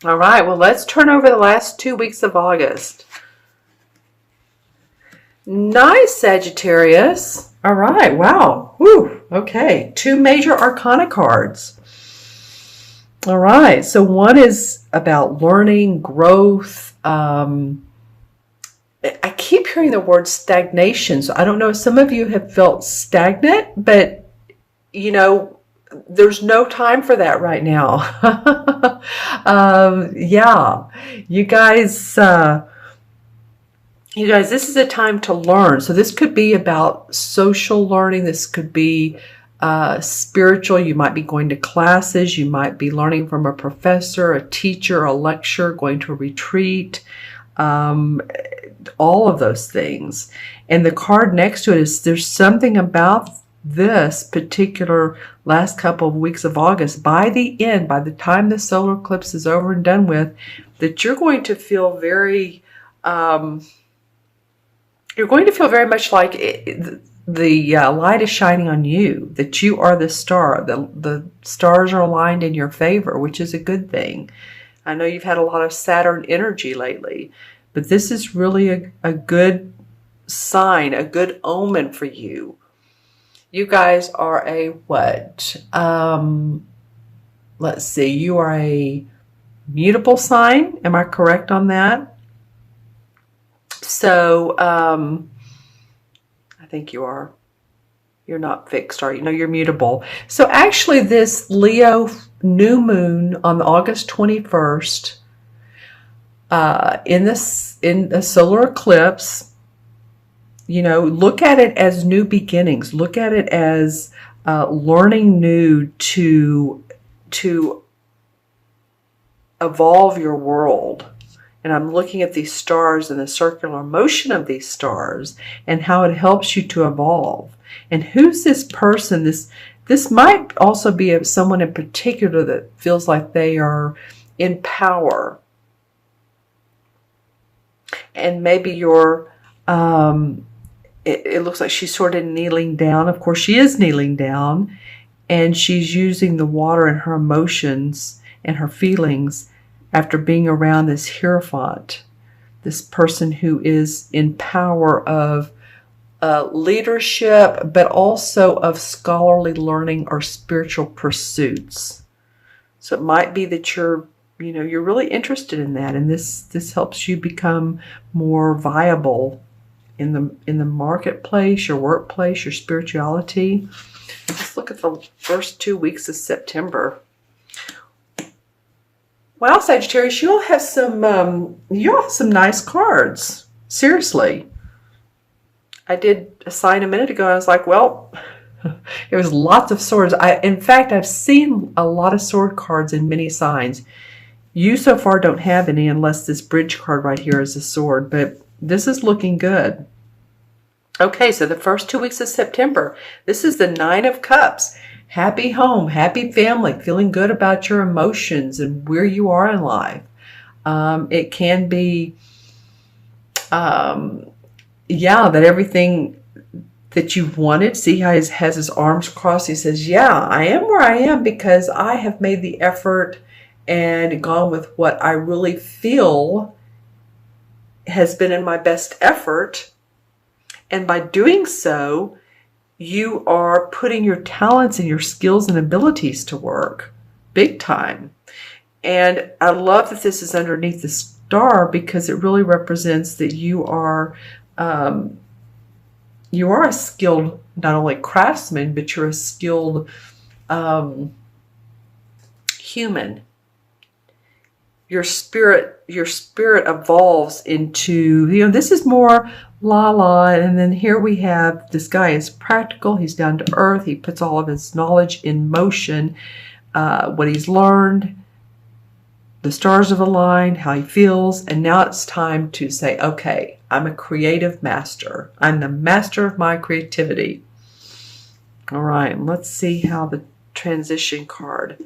All right, well, let's turn over the last 2 weeks of August. Nice, Sagittarius. All right, wow. Whew. Okay, 2 major arcana cards. All right, so one is about learning, growth. I keep hearing the word stagnation. So I don't know if some of you have felt stagnant, but you know, there's no time for that right now. Yeah, you guys, this is a time to learn. So this could be about social learning. This could be spiritual. You might be going to classes. You might be learning from a professor, a teacher, a lecturer, going to a retreat. All of those things. And the card next to it is there's something about this particular last couple of weeks of August, by the end, by the time the solar eclipse is over and done with, that you're going to feel very, you're going to feel very much like the light is shining on you, that you are the star. The stars are aligned in your favor, which is a good thing. I know you've had a lot of Saturn energy lately, but this is really a good sign, a good omen for you. You guys are a what? Let's see, you are a mutable sign. Am I correct on that? So I think you are. You're not fixed, are you? No, you're mutable. So actually this Leo new moon on August 21st, in the solar eclipse, you know, look at it as new beginnings. Look at it as learning new to evolve your world. And I'm looking at these stars and the circular motion of these stars and how it helps you to evolve. And who's this person? This might also be someone in particular that feels like they are in power. And maybe you're, it looks like she's sort of kneeling down. Of course, she is kneeling down. And she's using the water and her emotions and her feelings after being around this Hierophant, this person who is in power of leadership, but also of scholarly learning or spiritual pursuits. So it might be that you're really interested in that, and this helps you become more viable in the marketplace, your workplace, your spirituality. Just look at the first 2 weeks of September. Wow, Sagittarius, you'll have some nice cards. Seriously. I did a sign a minute ago. I was like, well, it was lots of swords. In fact, I've seen a lot of sword cards in many signs. You so far don't have any unless this bridge card right here is a sword, but this is looking good. Okay, so the first 2 weeks of September, this is the Nine of Cups. Happy home, happy family, feeling good about your emotions and where you are in life. It can be, that everything that you've wanted. See how he has his arms crossed. He says, yeah, I am where I am because I have made the effort and gone with what I really feel has been in my best effort. And by doing so, you are putting your talents and your skills and abilities to work big time. And I love that this is underneath the star because it really represents that you are a skilled, not only craftsman, but you're a skilled human. Your spirit evolves into, this is more la, and then here we have, this guy is practical, he's down to earth, he puts all of his knowledge in motion, what he's learned, the stars have aligned, how he feels, and now it's time to say, okay, I'm a creative master. I'm the master of my creativity. All right, let's see how the transition card,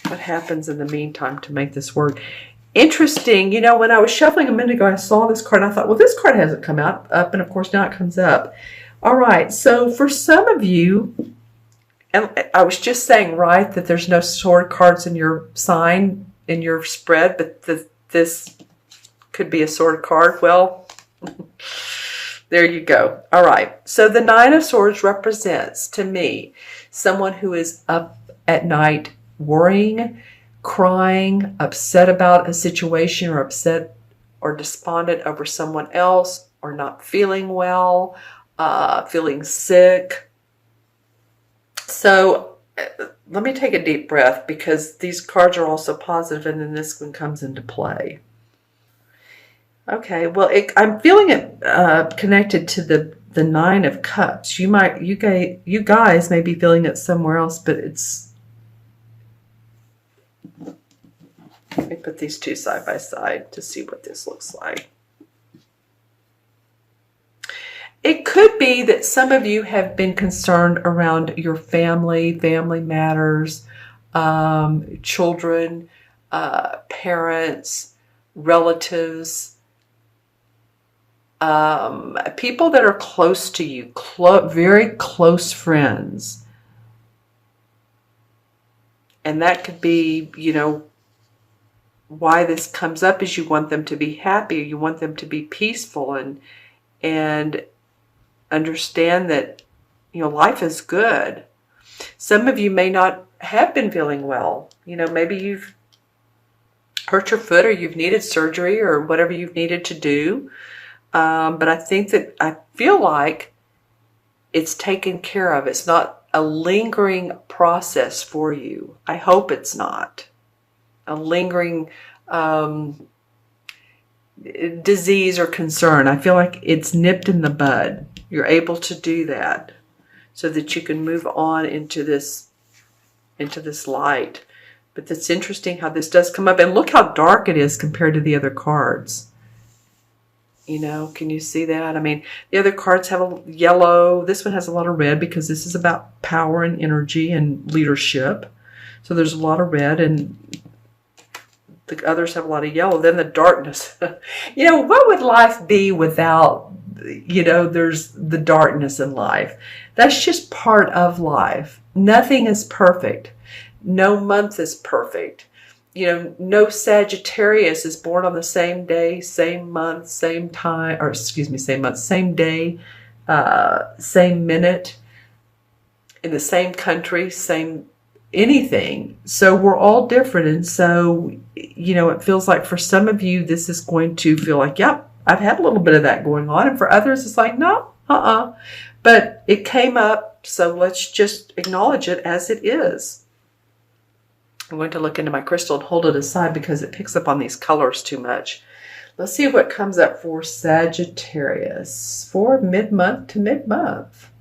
what happens in the meantime to make this work. Interesting, when I was shuffling a minute ago, I saw this card and I thought, well, this card hasn't come up, and of course now it comes up. All right, so for some of you, And I was just saying, right, that there's no sword cards in your sign, in your spread, but this could be a sword card. Well, there you go. All right. So the Nine of Swords represents, to me, someone who is up at night worrying, crying, upset about a situation, or upset or despondent over someone else, or not feeling well, feeling sick. So let me take a deep breath, because these cards are also positive, and then this one comes into play. Okay, well, I'm feeling it connected to the Nine of Cups. You guys may be feeling it somewhere else, but it's. Let me put these two side by side to see what this looks like. It could be that some of you have been concerned around your family matters, children, parents, relatives, people that are close to you, very close friends. And that could be, why this comes up is you want them to be happy, you want them to be peaceful, and understand that, life is good. Some of you may not have been feeling well. Maybe you've hurt your foot, or you've needed surgery, or whatever you've needed to do. But I feel like it's taken care of. It's not a lingering process for you. I hope it's not a lingering disease or concern. I feel like it's nipped in the bud. You're able to do that so that you can move on into this light. But it's interesting how this does come up, and look how dark it is compared to the other cards. Can you see that? I mean, the other cards have a yellow. This one has a lot of red, because this is about power and energy and leadership. So there's a lot of red, and the others have a lot of yellow. Then the darkness. What would life be without, there's the darkness in life. That's just part of life. Nothing is perfect. No month is perfect. No Sagittarius is born on the same day, same month, same time, or same month, same day, same minute, in the same country, same anything. So we're all different. And so, it feels like for some of you, this is going to feel like, yep, I've had a little bit of that going on. And for others, it's like, no, But it came up, so let's just acknowledge it as it is. I'm going to look into my crystal and hold it aside because it picks up on these colors too much. Let's see what comes up for Sagittarius for mid-month to mid-month.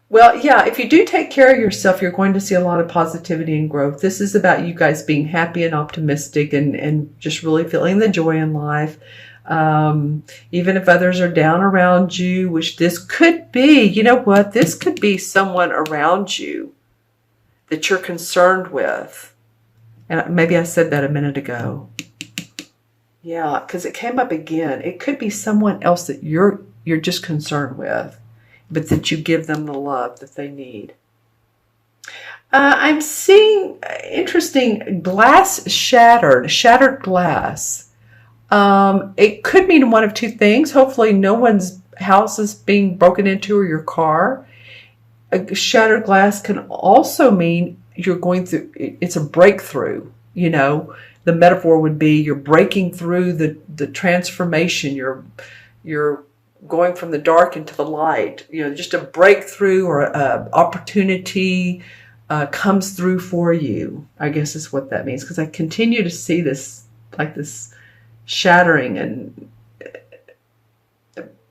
Well, yeah, if you do take care of yourself, you're going to see a lot of positivity and growth. This is about you guys being happy and optimistic and just really feeling the joy in life. Even if others are down around you, which this could be, this could be someone around you that you're concerned with. And maybe I said that a minute ago. Yeah, because it came up again. It could be someone else that you're just concerned with, but that you give them the love that they need. I'm seeing interesting glass shattered glass. It could mean one of two things. Hopefully no one's house is being broken into, or your car. A shattered glass can also mean you're going through, it's a breakthrough. The metaphor would be you're breaking through the transformation. You're going from the dark into the light. Just a breakthrough or a opportunity comes through for you, I guess is what that means. Because I continue to see this, like this shattering,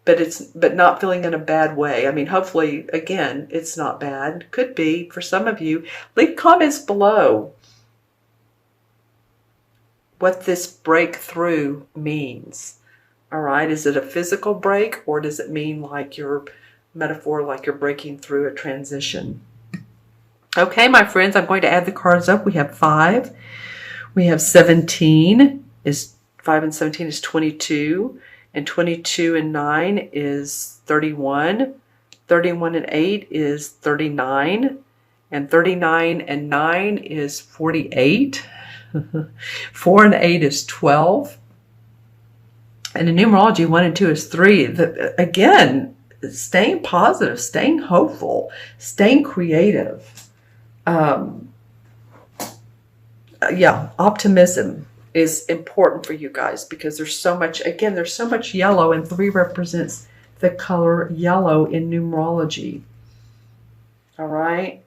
but not feeling in a bad way. I mean, hopefully, again, it's not bad. Could be for some of you. Leave comments below what this breakthrough means. All right, is it a physical break, or does it mean like your metaphor, like you're breaking through a transition? Okay, my friends, I'm going to add the cards up. We have 5. We have 17. 5 and 17 is 22. And 22 and 9 is 31. 31 and 8 is 39. And 39 and 9 is 48. 4 and 8 is 12. And in numerology, 1 and 2 is 3. Again, staying positive, staying hopeful, staying creative. Yeah, optimism is important for you guys because there's so much, again, there's so much yellow, and 3 represents the color yellow in numerology. All right.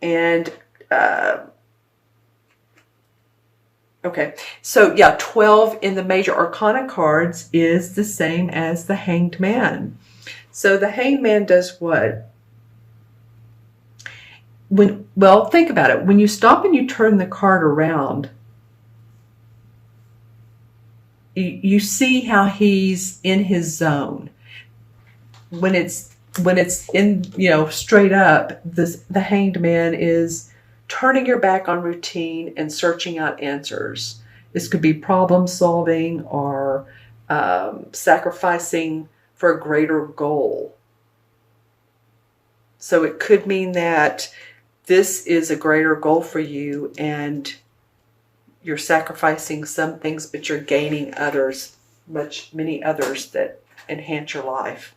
And, okay, so yeah, 12 in the major arcana cards is the same as the Hanged Man. So the Hanged Man does what? Well, think about it. When you stop and you turn the card around, you see how he's in his zone. When it's in, straight up, the Hanged Man is turning your back on routine and searching out answers. This could be problem solving or sacrificing for a greater goal. So it could mean that this is a greater goal for you and you're sacrificing some things, but you're gaining others, many others that enhance your life.